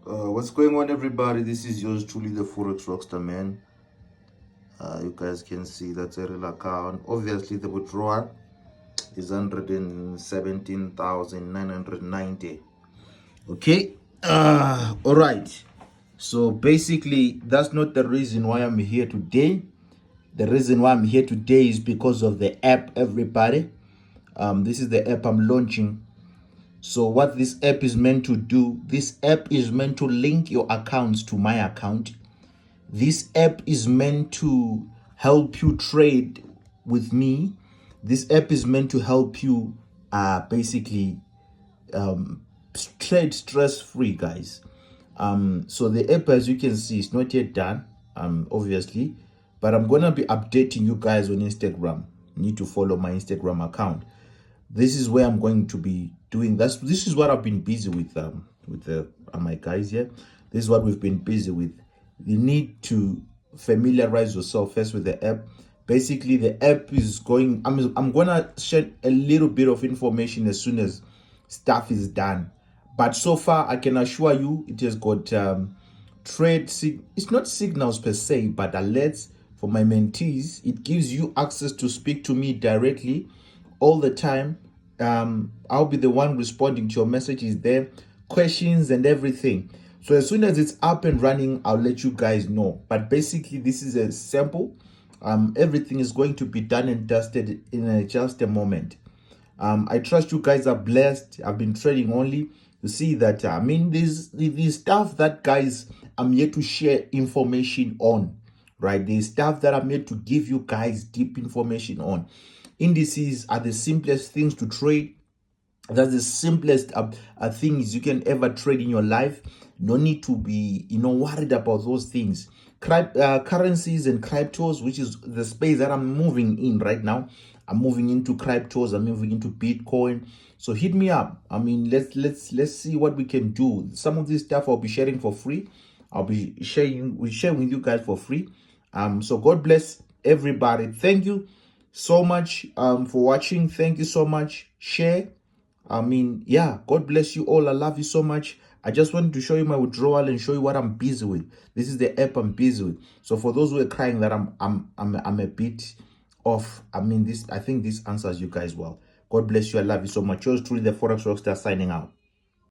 What's going on, everybody? This is yours truly, the Forex Rockstar, man. You guys can see that's a real account. Obviously, the withdrawal is 117,990. Okay. All right. So basically, that's not the reason why I'm here today. The reason why I'm here today is because of the app, everybody. This is the app I'm launching. So what this app is meant to do, this app is meant to link your accounts to my account. This app is meant to help you trade with me. This app is meant to help you basically trade stress-free, guys. So the app, as you can see, is not yet done, obviously, but I'm gonna be updating you guys on Instagram. You need to follow my Instagram account. This is where I'm going to be doing that. This is what I've been busy with my guys here. This is what we've been busy with. You need to familiarize yourself first with the app. Basically, the app is going. I'm gonna share a little bit of information as soon as stuff is done. But so far, I can assure you, it has got it's not signals per se, but alerts for my mentees. It gives you access to speak to me directly all the time. I'll be the one responding to your messages there, questions and everything. So as soon as it's up and running, I'll let you guys know. But basically, this is a sample. Everything is going to be done and dusted in just a moment. I trust you guys are blessed. I've been trading only. You see that, these stuff that, guys, I'm here to share information on, right? There's stuff that I'm here to give you guys deep information on. Indices are the simplest things to trade. That's the simplest things you can ever trade in your life. No need to be, worried about those things. Currencies and cryptos, which is the space that I'm moving in right now. I'm moving into cryptos. I'm moving into Bitcoin. So hit me up. Let's see what we can do. Some of this stuff I'll be sharing for free. I'll be sharing with you guys for free. So God bless everybody. Thank you so much for watching. Thank you so much. Share. God bless you all. I love you so much. I just wanted to show you my withdrawal and show you what I'm busy with. This is the app I'm busy with. So for those who are crying that I'm a bit off, I think this answers you guys well. God bless you. I love you so much. Yours truly, the Forex Rockstar, signing out.